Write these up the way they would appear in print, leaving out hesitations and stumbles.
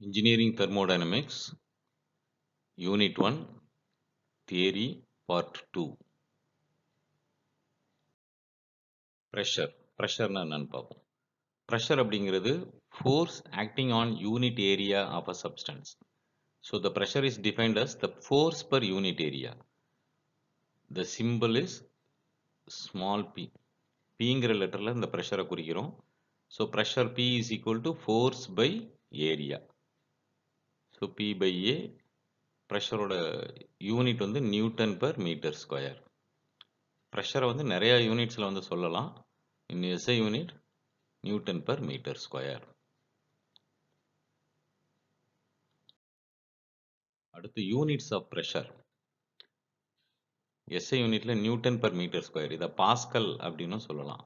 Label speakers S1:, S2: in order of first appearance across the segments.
S1: Engineering Thermodynamics, Unit 1, Theory, Part 2. Pressure. Pressure na என்னன்னு பார்ப்போம். Pressure அப்படிங்கிறது force acting on unit area of a substance. So the pressure is defined as the force per unit area. The symbol is small p. Pங்கிற லெட்டர்ல இந்த pressure குறிக்கிறோம். So pressure P is equal to force by area. So P by A. ப்ரெஷரோட unit வந்து newton per metre square. ப்ரெஷரை வந்து நிறைய யூனிட்ஸில் வந்து சொல்லலாம். In SI unit newton per metre square. அடுத்து யூனிட்ஸ் ஆஃப் ப்ரெஷர். எஸ்ஐ யூனிட்ல நியூட்டன் பெர் மீட்டர் ஸ்கொயர், இதை பாஸ்கல் அப்படின்னு சொல்லலாம்.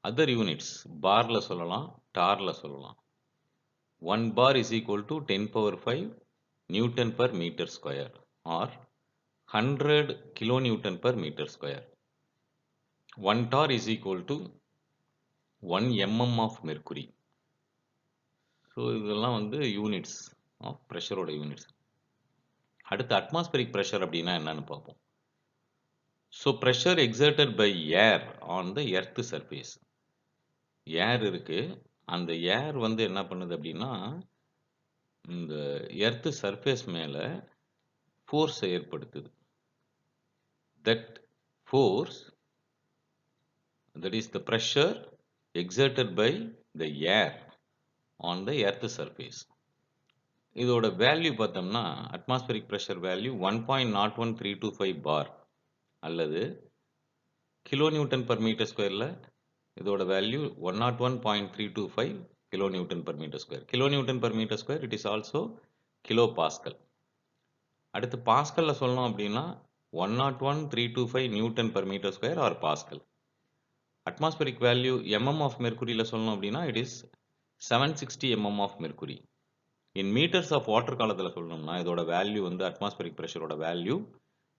S1: அதர் யூனிட்ஸ் பார்ல சொல்லலாம், டார்ல சொல்லலாம். 1 bar is equal to 10 power 5 Newton per meter square or 100 kilonewton per meter square. 1 torr is equal to 1 mm of mercury. So இதெல்லாம் வந்து units of ப்ரெஷரோட units. அடுத்து அட்மாஸ்பரிக் ப்ரெஷர் அப்படின்னா என்னன்னு பார்ப்போம். So pressure exerted by air on the earth surface. Air இருக்கு, அந்த ஏர் வந்து என்ன பண்ணுது அப்படின்னா இந்த எர்த் சர்ஃபேஸ் மேலே ஃபோர்ஸை ஏற்படுத்துது. That force, that is the pressure exerted by the air on the earth surface. இதோட வேல்யூ பார்த்தோம்னா அட்மாஸ்பரிக் ப்ரெஷர் வேல்யூ 1.01325 பார் அல்லது கிலோ நியூட்டன் பர் மீட்டர் ஸ்கொயரில் இதோட value 101.325 kilo newton per metre square. Kilo newton per metre square it is also kilo pascal. அடுத்து பாஸ்கலில் சொல்லணும் அப்படின்னா 101.325 newton per metre square or pascal. Atmospheric value mm of மெர்க்குரியில் சொல்லணும் அப்படின்னா it is 760 mm of mercury. In metres of water காலத்தில் சொல்லணும்னா இதோட வேல்யூ வந்து atmospheric ப்ரெஷரோட value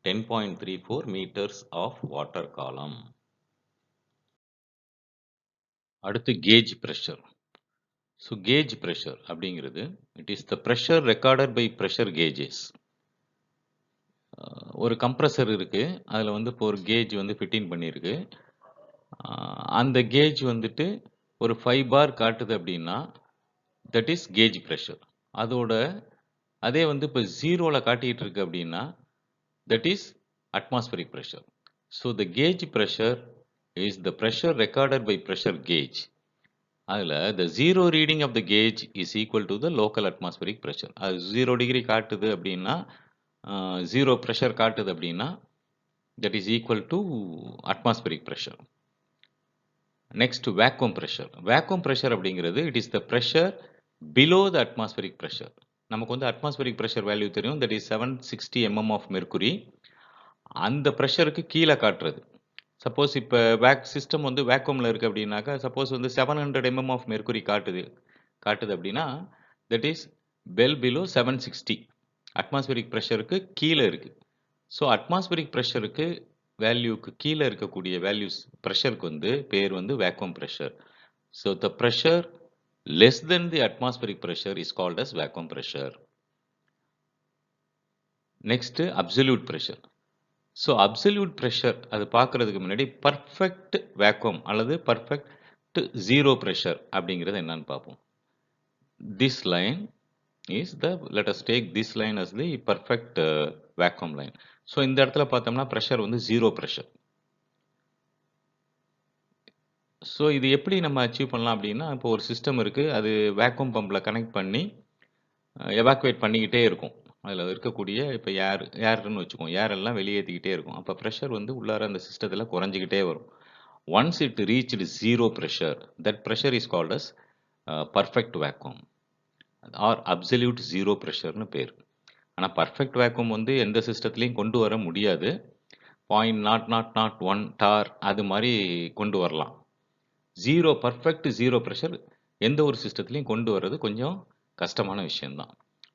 S1: 10.34 metres of water column. அடுத்து gauge pressure. So gauge pressure அப்படிங்கிறது it is the pressure recorded by pressure gauges. ஒரு கம்ப்ரஸர் இருக்கு, அதில் வந்து இப்போ ஒரு கேஜ் வந்து ஃபிட்டிங் பண்ணியிருக்கு. அந்த கேஜ் வந்துட்டு ஒரு 5 பார் காட்டுது அப்படின்னா தட் இஸ் கேஜ் ப்ரெஷர். அதே வந்து இப்போ 0ல் காட்டிகிட்டு இருக்கு அப்படின்னா that is atmospheric pressure. So the gauge pressure is the pressure recorded by pressure gauge. அதில் the 0 reading of the gauge is equal to the local atmospheric pressure. அது 0 degree காட்டுது அப்படின்னா 0 ப்ரெஷர் காட்டுது அப்படின்னா that is equal to atmospheric pressure. Next vacuum pressure. Vacuum pressure அப்படிங்கிறது it is the pressure below the atmospheric pressure. நமக்கு வந்து atmospheric pressure value தெரியும், that is 760 mm of mercury. அந்த ப்ரெஷருக்கு கீழே காட்டுறது. சப்போஸ் இப்போ சிஸ்டம் வந்து வேக்யூமில் இருக்குது அப்படின்னாக்கா சப்போஸ் வந்து 700 mm ஆஃப் மெர்க்குரி காட்டுது அப்படின்னா that is well below 760 atmospheric ப்ரெஷருக்கு கீழே இருக்குது. ஸோ அட்மாஸ்பரிக் ப்ரெஷருக்கு வேல்யூக்கு கீழே இருக்கக்கூடிய வேல்யூஸ் ப்ரெஷருக்கு வந்து பேர் வந்து vacuum pressure. So the pressure less than the atmospheric pressure is called as vacuum pressure. Next, absolute pressure. So absolute pressure அது பார்க்கிறதுக்கு முன்னாடி perfect vacuum அல்லது perfect zero pressure அப்படிங்கிறது என்னன்னு பார்ப்போம். This line is the, let us take this line as the perfect vacuum line. So இந்த இடத்துல பார்த்தோம்னா pressure வந்து zero pressure. ஸோ இது எப்படி நம்ம அச்சீவ் பண்ணலாம் அப்படின்னா இப்போ ஒரு சிஸ்டம் இருக்குது, அது வேக்யூம் பம்பில் கனெக்ட் பண்ணி எவாக்குவேட் பண்ணிக்கிட்டே இருக்கும். அதில் இருக்கக்கூடிய இப்போ ஏர்னு வச்சுக்கோம், ஏர் எல்லாம் வெளியேற்றிக்கிட்டே இருக்கும். அப்போ ப்ரெஷர் வந்து உள்ளார அந்த சிஸ்டத்தில் குறைஞ்சிக்கிட்டே வரும். Once it reached 0 pressure, that pressure is called as perfect vacuum or absolute 0 ப்ரெஷர்னு பேர். ஆனால் பர்ஃபெக்ட் வேக்யூம் வந்து எந்த சிஸ்டத்துலையும் கொண்டு வர முடியாது. 0.0001 டார் அது மாதிரி கொண்டு வரலாம். பர்ஃபெக்ட் 0 ப்ரெஷர் எந்த ஒரு சிஸ்டத்துலையும் கொண்டு வர்றது கொஞ்சம் கஷ்டமான விஷயம்தான்.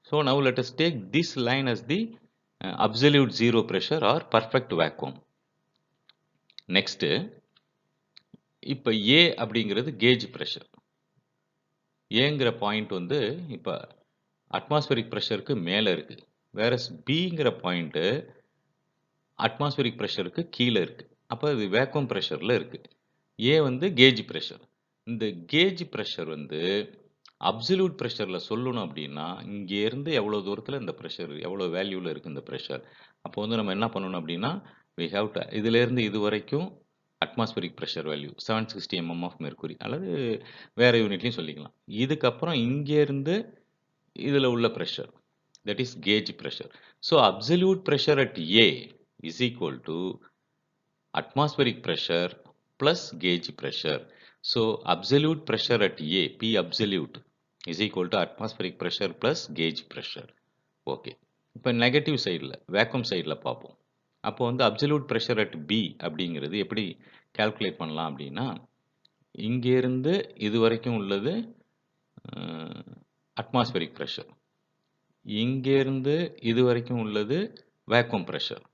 S1: So now let us take this line as the absolute 0 pressure or perfect vacuum. Next இப்போ ஏ அப்படிங்கிறது கேஜ் ப்ரெஷர். ஏங்கிற பாயிண்ட் வந்து இப்போ அட்மாஸ்பரிக் ப்ரெஷருக்கு மேலே இருக்குது. வேறஸ் பிங்கிற பாயிண்ட்டு அட்மாஸ்பரிக் ப்ரெஷருக்கு கீழே இருக்குது. அப்போ அது வேக்கம் ப்ரெஷரில் இருக்குது. ஏ வந்து கேஜ் ப்ரெஷர். இந்த கேஜ் ப்ரெஷர் வந்து அப்சல்யூட் ப்ரெஷரில் சொல்லணும் அப்படின்னா இங்கேருந்து எவ்வளோ தூரத்தில் இந்த ப்ரெஷர் எவ்வளோ வேல்யூவில் இருக்குது இந்த ப்ரெஷர். அப்போ வந்து நம்ம என்ன பண்ணணும் அப்படின்னா we have to இதிலேருந்து இது வரைக்கும் atmospheric pressure value 760 mm of mercury அல்லது வேறு யூனிட்லையும் சொல்லிக்கலாம். இதுக்கப்புறம் இங்கேருந்து இதில் உள்ள pressure that is gauge pressure. So absolute pressure at A is equal to atmospheric pressure plus gauge pressure. So absolute pressure at A, P absolute is equal to atmospheric pressure plus gauge pressure. Okay. இப்போ negative சைடில் vacuum சைடில் பார்ப்போம். அப்போ வந்து absolute pressure at B அப்படிங்கிறது எப்படி calculate பண்ணலாம் அப்படின்னா இங்கேருந்து இது வரைக்கும் உள்ளது அட்மாஸ்பரிக் ப்ரெஷர், இங்கேருந்து இது வரைக்கும் உள்ளது வேக்கம் ப்ரெஷர்.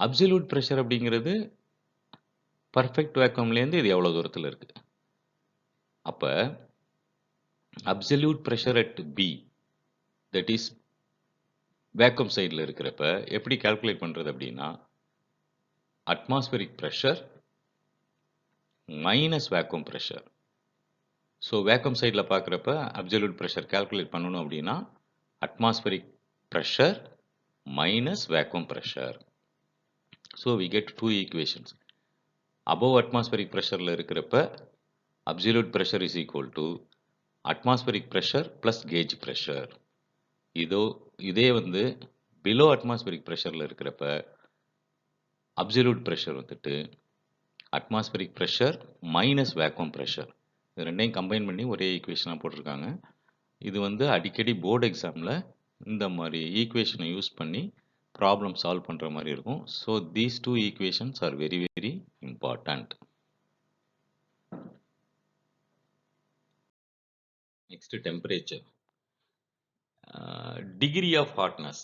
S1: அப்சல்யூட் ப்ரெஷர் அப்படிங்கிறது பர்ஃபெக்ட் வேக்கம்லேருந்து இது எவ்வளோ தூரத்தில் இருக்குது. அப்போ absolute pressure at B that is vacuum சைடில் இருக்கிறப்ப எப்படி கால்குலேட் பண்ணுறது அப்படின்னா atmospheric pressure minus vacuum pressure. So vacuum சைடில் பார்க்குறப்ப அப்சல்யூட் ப்ரெஷர் கால்குலேட் பண்ணணும் அப்படின்னா atmospheric pressure minus vacuum pressure. So we get two equations. above atmospheric pressure இருக்கிறப்ப absolute pressure is equal to atmospheric pressure plus gauge pressure. இதே வந்து below atmospheric pressure இருக்கிறப்ப absolute pressure வந்துட்டு atmospheric pressure minus vacuum pressure. இது ரெண்டையும் combine பண்ணி ஒரே ஈக்குவேஷனாக போட்டிருக்காங்க. இது வந்து அடிக்கடி போர்டு எக்ஸாமில் இந்த மாதிரி ஈக்குவேஷனை யூஸ் பண்ணி ப்ராப்ளம் சால்வ் பண்ணுற மாதிரி இருக்கும். So these two equations are very very important. Next temperature, degree of hotness.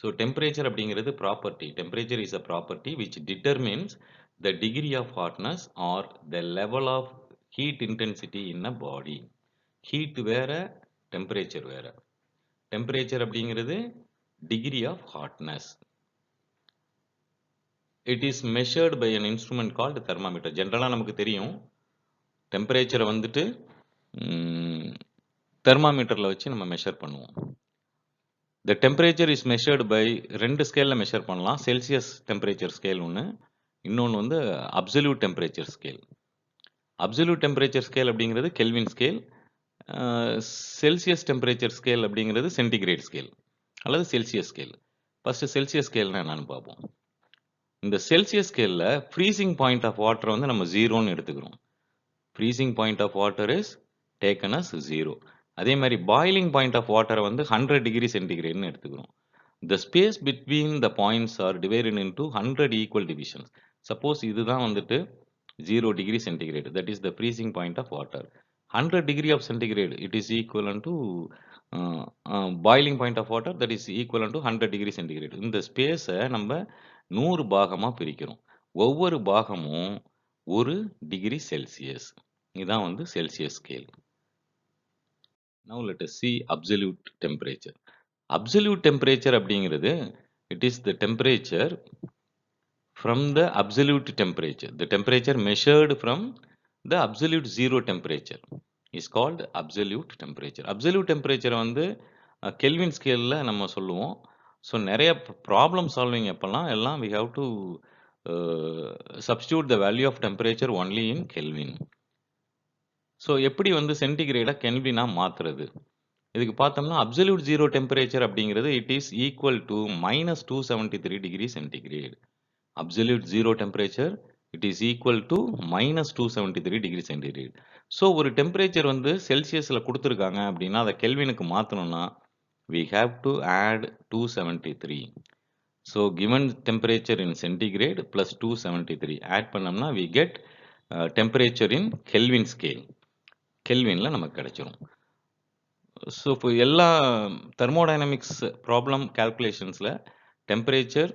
S1: So temperature அப்படிங்கிறது property. Temperature is a property which determines the degree of hotness or the level of heat intensity in a body. Heat வேற, temperature வேற. Temperature அப்படிங்கிறது degree of hotness. It is measured by an instrument called thermometer. ஜென்ரலாக நமக்கு தெரியும் டெம்பரேச்சரை வந்துட்டு தெர்மாமீட்டரில் வச்சு நம்ம மெஷர் பண்ணுவோம். The temperature is measured by ரெண்டு ஸ்கேலில் மெஷர் பண்ணலாம். செல்சியஸ் டெம்பரேச்சர் ஸ்கேல் ஒன்று, இன்னொன்று வந்து absolute temperature scale. Absolute temperature scale அப்படிங்கிறது Kelvin scale, Celsius temperature scale அப்படிங்கிறது சென்டிகிரேட் ஸ்கேல் அல்லது செல்சியஸ் ஸ்கேல். ஃபர்ஸ்ட் செல்சியஸ் ஸ்கேல்னா என்னன்னு பார்ப்போம். இந்த செல்சியஸ் ஸ்கேலில் ஃப்ரீசிங் பாயிண்ட் ஆஃப் வாட்டர் வந்து நம்ம ஜீரோன்னு எடுத்துக்கிறோம். Freezing point of water is taken as zero. அதே மாதிரி பாயிலிங் பாயிண்ட் ஆஃப் வாட்டரை வந்து 100 டிகிரி சென்டிகிரேட்னு எடுத்துக்கிறோம். The space between the points are divided into 100 equal divisions. Suppose இதுதான் வந்துட்டு 0 degree centigrade, that is the freezing point of water. 100 degree of centigrade it is equal to boiling point of water that is equal to 100 degree centigrade. இந்த ஸ்பேஸை நம்ம 100 பாகமாக பிரிக்கிறோம். ஒவ்வொரு பாகமும் 1 degree Celsius. இதுதான் வந்து Celsius scale. Now let us see absolute temperature. Absolute temperature அப்படிங்கிறது it is the temperature from the absolute temperature. The temperature measured from the absolute zero temperature is called absolute temperature. Absolute temperature வந்து kelvin ஸ்கேலில் நம்ம சொல்லுவோம். So நிறைய problem solving எப்பெல்லாம் எல்லாம் we have to substitute the value of temperature only in Kelvin. So எப்படி வந்து சென்டிகிரேடாக கெல்வினா மாற்றுறது? இதுக்கு பார்த்தோம்னா அப்சல்யூட் ஜீரோ டெம்பரேச்சர் அப்படிங்கிறது it is equal to -273 degree centigrade. Absolute zero temperature it is equal to -273 degree centigrade. So ஒரு temperature வந்து செல்சியஸில் கொடுத்துருக்காங்க அப்படின்னா அதை கெல்வினுக்கு மாற்றணும்னா we have to add 273. So given temperature in centigrade plus 273 add பண்ணோம்னா we get temperature in Kelvin scale. கெல்வின்ல நமக்கு கிடைச்சிரும். So இப்போ எல்லா தெர்மோடைனமிக்ஸ் ப்ராப்ளம் கால்குலேஷன்ஸில் டெம்பரேச்சர்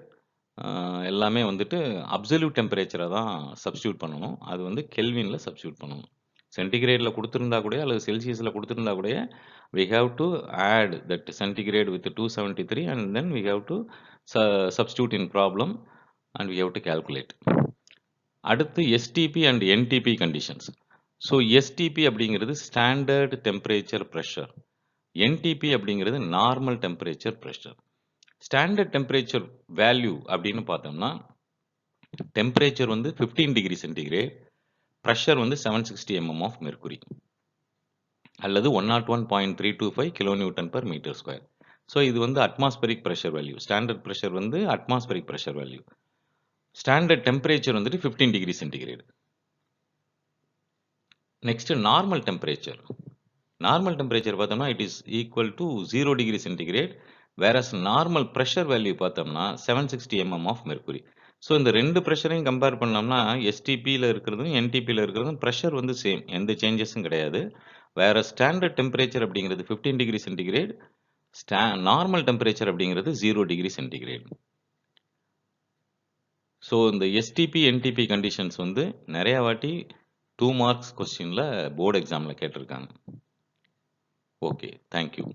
S1: எல்லாமே வந்துட்டு அப்சல்யூட் டெம்பரேச்சரை தான் சப்ஸ்டியூட் பண்ணணும். அது வந்து கெல்வினில் சப்ஸ்டியூட் பண்ணணும். சென்டிகிரேட்ல கொடுத்திருந்தா கூட அல்லது செல்சியஸ்ல கொடுத்திருந்தா கூட we have to add that centigrade with 273 and then we have to substitute in problem and we have to calculate. அடுத்து STP and NTP conditions. So STP அப்படிங்கிறது ஸ்டாண்டர்ட் டெம்பரேச்சர் ப்ரெஷர், NTP அப்படிங்கிறது normal temperature pressure. Standard temperature value அப்படின்னு பார்த்தோம்னா temperature வந்து 15 degree centigrade, pressure வந்து 760 mm of mercury அல்லது 101.325 kilonewton per metre square. So இது வந்து atmospheric pressure value. Standard pressure வந்து atmospheric pressure value. Standard temperature வந்துட்டு 15 degree centigrade. Next normal temperature. Normal temperature பார்த்தோம்னா it is equal to 0 degree centigrade, whereas normal pressure value பார்த்தோம்னா 760 mm of mercury. So இந்த ரெண்டு ப்ரெஷரையும் compare பண்ணோம்னா எஸ்டிபியில் இருக்கிறதும் என்டிபியில் இருக்கிறதும் pressure வந்து சேம், எந்த சேஞ்சஸும் கிடையாது. வேற ஸ்டாண்டர்ட் டெம்பரேச்சர் அப்படிங்கிறது 15 டிகிரி சென்டிகிரேட், நார்மல் டெம்பரேச்சர் அப்படிங்கிறது 0 டிகிரி சென்டிகிரேட். ஸோ இந்த எஸ்டிபி என்டிபி கண்டிஷன்ஸ் வந்து நிறைய வாட்டி 2 மார்க்ஸ் கொஸ்டினில் போர்டு எக்ஸாமில் கேட்டிருக்காங்க. Okay, thank you.